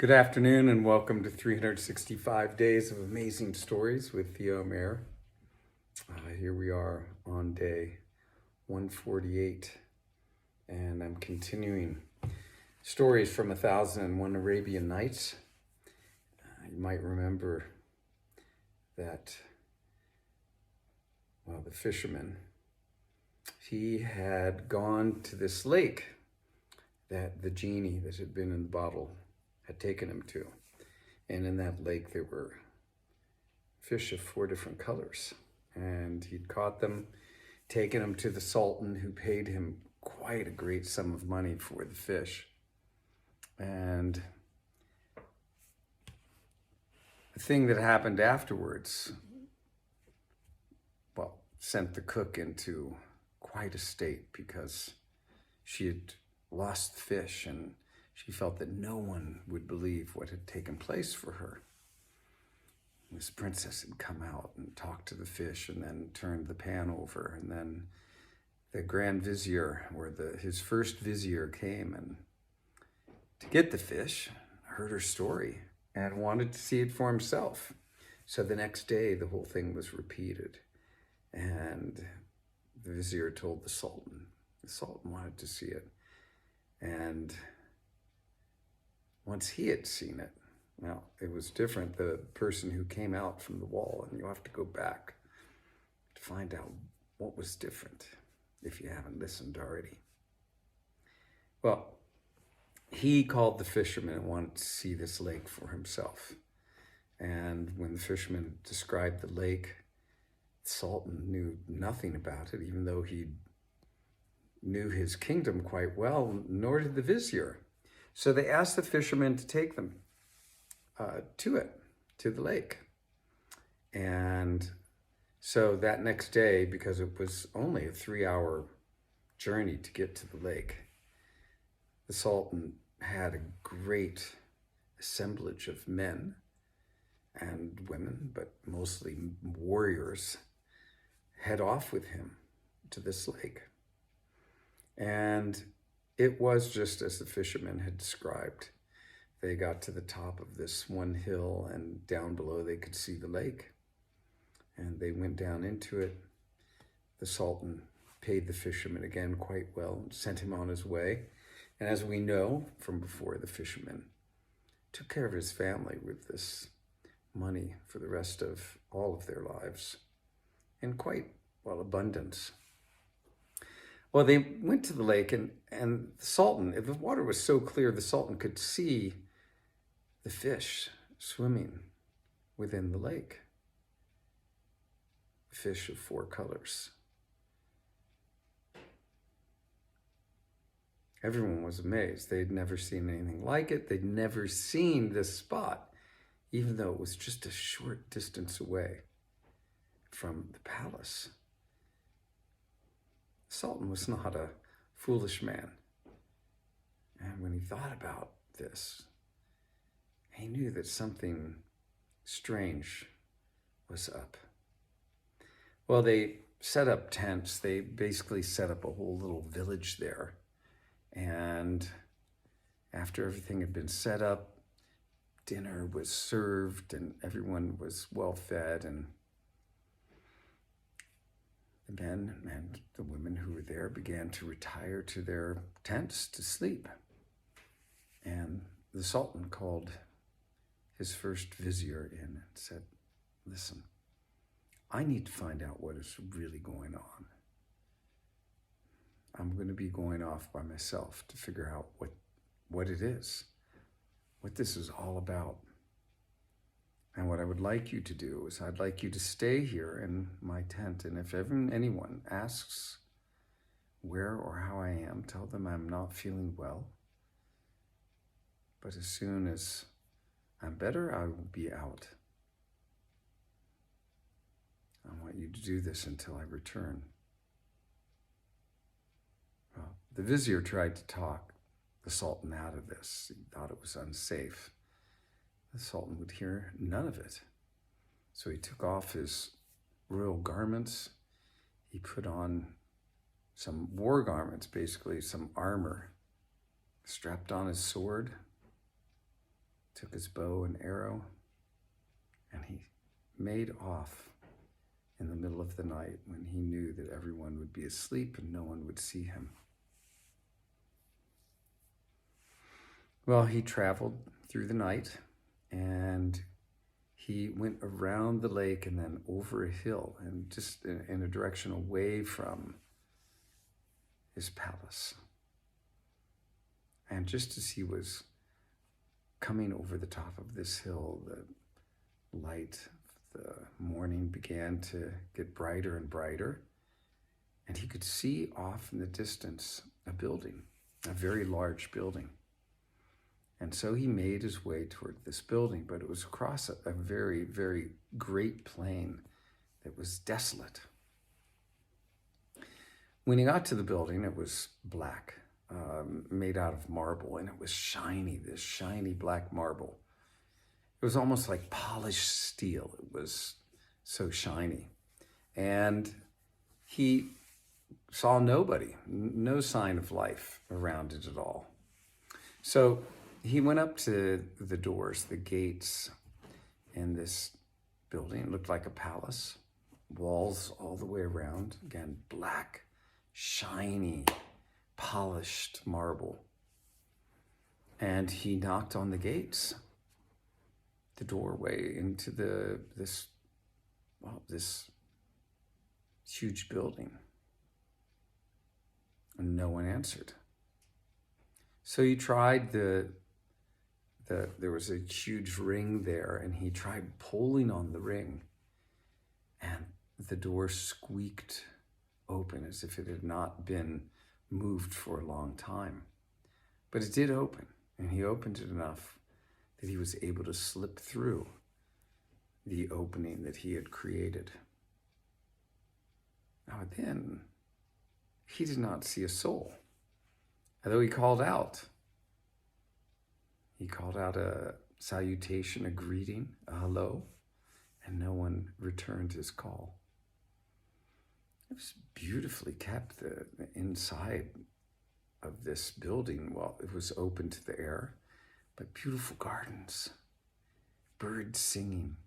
Good afternoon and welcome to 365 Days of Amazing Stories with Theo Mayer. Here we are on day 148 and I'm continuing stories from 1001 Arabian Nights. You might remember that, the fisherman, he had gone to this lake that the genie that had been in the bottle had taken him to. And in that lake there were fish of 4 different colors. And he'd caught them, taken them to the Sultan, who paid him quite a great sum of money for the fish. And the thing that happened afterwards, sent the cook into quite a state, because she had lost the fish and she felt that no one would believe what had taken place for her. This princess had come out and talked to the fish and then turned the pan over. And then the Grand Vizier, or his first vizier, came and to get the fish, heard her story and wanted to see it for himself. So the next day, the whole thing was repeated. And the vizier told the Sultan. The Sultan wanted to see it. And once he had seen it, now it was different. The person who came out from the wall, and you have to go back to find out what was different if you haven't listened already. Well, he called the fisherman and wanted to see this lake for himself. And when the fisherman described the lake, the Sultan knew nothing about it, even though he knew his kingdom quite well, nor did the vizier. So they asked the fisherman to take them to the lake. And so that next day, because it was only a 3-hour journey to get to the lake, the Sultan had a great assemblage of men and women, but mostly warriors, head off with him to this lake. And it was just as the fisherman had described. They got to the top of this one hill, and down below they could see the lake. And they went down into it. The Sultan paid the fisherman again quite well and sent him on his way. And as we know from before, the fisherman took care of his family with this money for the rest of all of their lives in quite, abundance. Well, they went to the lake, and the Sultan, the water was so clear, the Sultan could see the fish swimming within the lake. Fish of 4 colors. Everyone was amazed. They'd never seen anything like it. They'd never seen this spot, even though it was just a short distance away from the palace. The Sultan was not a foolish man. And when he thought about this, he knew that something strange was up. Well, they set up tents. They basically set up a whole little village there. And after everything had been set up, dinner was served and everyone was well fed, and the men and the women who were there began to retire to their tents to sleep. And the Sultan called his first vizier in and said, "Listen, I need to find out what is really going on. I'm going to be going off by myself to figure out what it is, what this is all about. And what I would like you to do is I'd like you to stay here in my tent. And if anyone asks where or how I am, tell them I'm not feeling well. But as soon as I'm better, I will be out. I want you to do this until I return." Well, the vizier tried to talk the Sultan out of this. He thought it was unsafe. The Sultan would hear none of it. So he took off his royal garments. He put on some war garments, basically some armor, strapped on his sword, took his bow and arrow, and he made off in the middle of the night when he knew that everyone would be asleep and no one would see him. Well, he traveled through the night, and he went around the lake and then over a hill and just in a direction away from his palace. And just as he was coming over the top of this hill, the light of the morning began to get brighter and brighter, and he could see off in the distance a building, a very large building. And so he made his way toward this building, but it was across a very, very great plain that was desolate. When he got to the building, it was black, made out of marble, and it was shiny, this shiny black marble. It was almost like polished steel. It was so shiny. And he saw nobody, no sign of life around it at all. So he went up to the doors, the gates in this building. It looked like a palace, walls all the way around. Again, black, shiny, polished marble. And he knocked on the gates, the doorway into this huge building. And no one answered. So he tried there was a huge ring there, and he tried pulling on the ring, and the door squeaked open as if it had not been moved for a long time. But it did open, and he opened it enough that he was able to slip through the opening that he had created. Now then, he did not see a soul, although he called out. He called out a salutation, a greeting, a hello, and no one returned his call. It was beautifully kept, the inside of this building. Well, it was open to the air, but beautiful gardens, birds singing,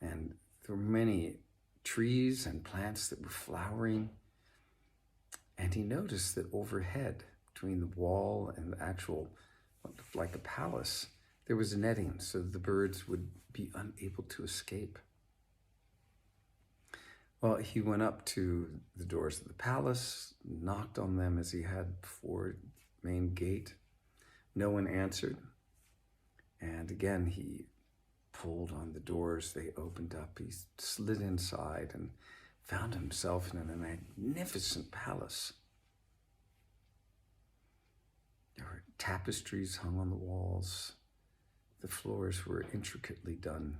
and there were many trees and plants that were flowering. And he noticed that overhead, between the wall and the actual, what looked like a palace, there was netting so the birds would be unable to escape. Well, he went up to the doors of the palace, knocked on them as he had before the main gate. No one answered. And again, he pulled on the doors. They opened up. He slid inside and found himself in a magnificent palace. There were tapestries hung on the walls. The floors were intricately done,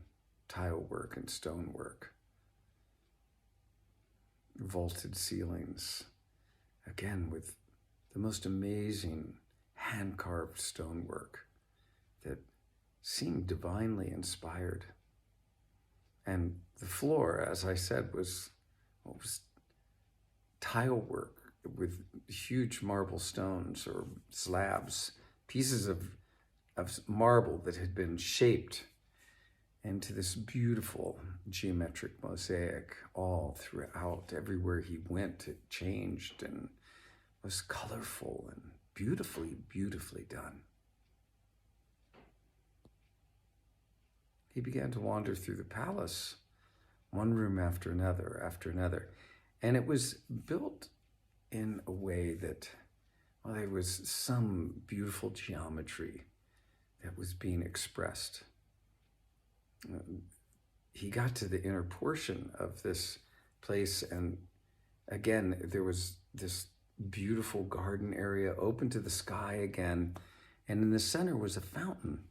tile work and stonework. Vaulted ceilings, again with the most amazing hand-carved stonework that seemed divinely inspired. And the floor, as I said, was tile work with huge marble stones or slabs, pieces of marble that had been shaped into this beautiful geometric mosaic all throughout. Everywhere he went, it changed and was colorful and beautifully, beautifully done. He began to wander through the palace, one room after another. And it was built in a way that, well, there was some beautiful geometry that was being expressed. He got to the inner portion of this place, and again, there was this beautiful garden area open to the sky again, and in the center was a fountain.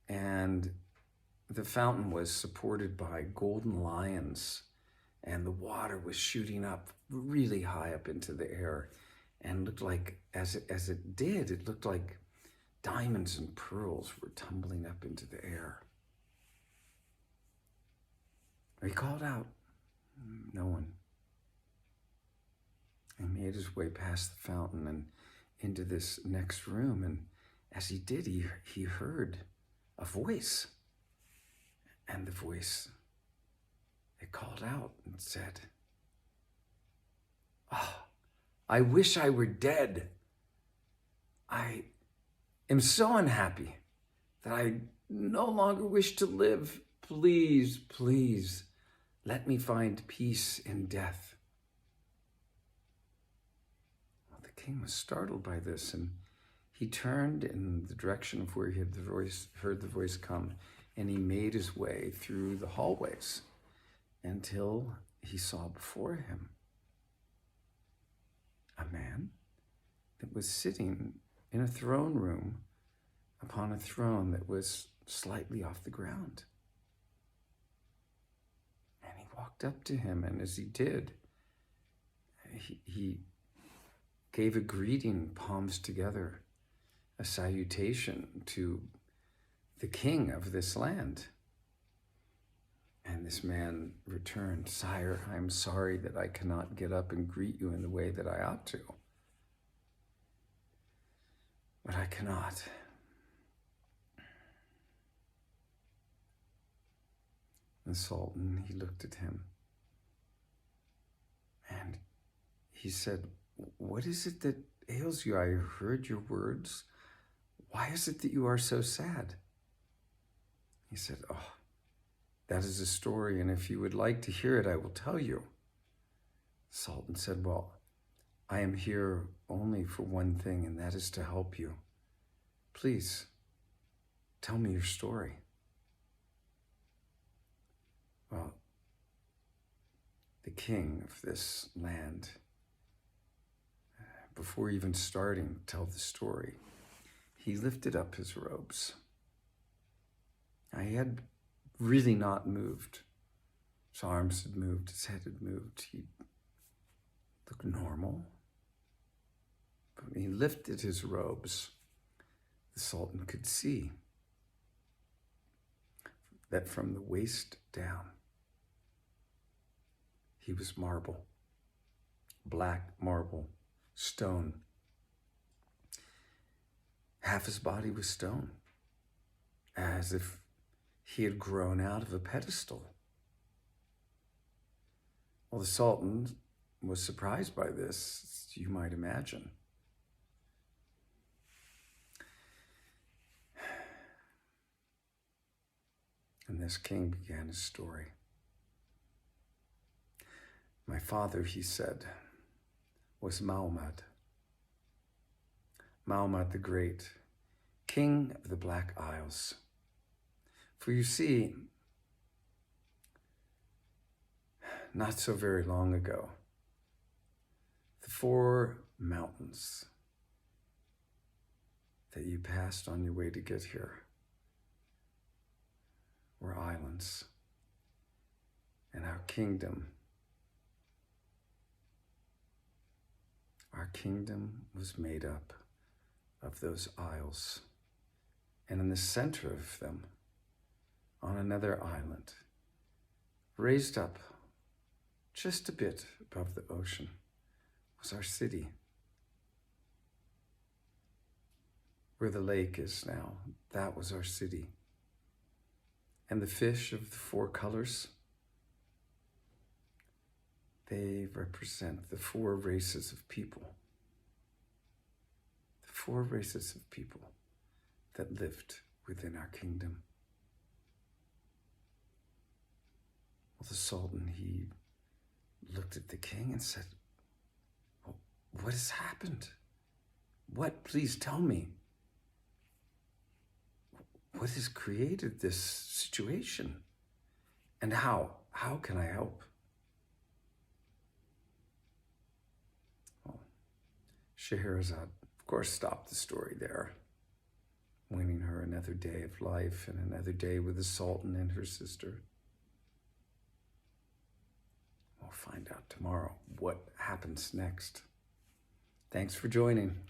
And the fountain was supported by golden lions, and the water was shooting up really high up into the air, and looked like, as it did, it looked like diamonds and pearls were tumbling up into the air. He called out, no one. He made his way past the fountain and into this next room, and as he did, he heard a voice. And the voice, it called out and said, "Oh, I wish I were dead. I am so unhappy that I no longer wish to live. Please, please, let me find peace in death." Well, the king was startled by this, and he turned in the direction of where he had heard the voice come, and he made his way through the hallways until he saw before him a man that was sitting in a throne room upon a throne that was slightly off the ground. And he walked up to him, and as he did, he gave a greeting, palms together, a salutation to the king of this land. And this man returned, "Sire, I'm sorry that I cannot get up and greet you in the way that I ought to. But I cannot." The Sultan, he looked at him and he said, "What is it that ails you? I heard your words. Why is it that you are so sad?" He said, "Oh, that is a story, and if you would like to hear it, I will tell you." The Sultan said, "Well, I am here only for one thing, and that is to help you. Please, tell me your story." Well, the king of this land, before even starting to tell the story, he lifted up his robes. Now, he had really not moved. His arms had moved, his head had moved. He looked normal. But when he lifted his robes, the Sultan could see that from the waist down, he was marble, black marble, stone. Half his body was stone, as if he had grown out of a pedestal. Well, the Sultan was surprised by this, as you might imagine. And this king began his story. "My father," he said, "was Muhammad. Muhammad the Great, king of the Black Isles. For you see, not so very long ago, the 4 mountains that you passed on your way to get here were islands, and our kingdom was made up of those isles, and in the center of them, on another island, raised up just a bit above the ocean, was our city. Where the lake is now, that was our city. And the fish of the 4 colors, they represent the 4 races of people. The 4 races of people that lived within our kingdom." Well, the Sultan, he looked at the king and said, "Well, what has happened? What? Please tell me. What has created this situation? And how? How can I help?" Well, Scheherazade, of course, stopped the story there, winning her another day of life and another day with the Sultan and her sister. We'll find out tomorrow what happens next. Thanks for joining.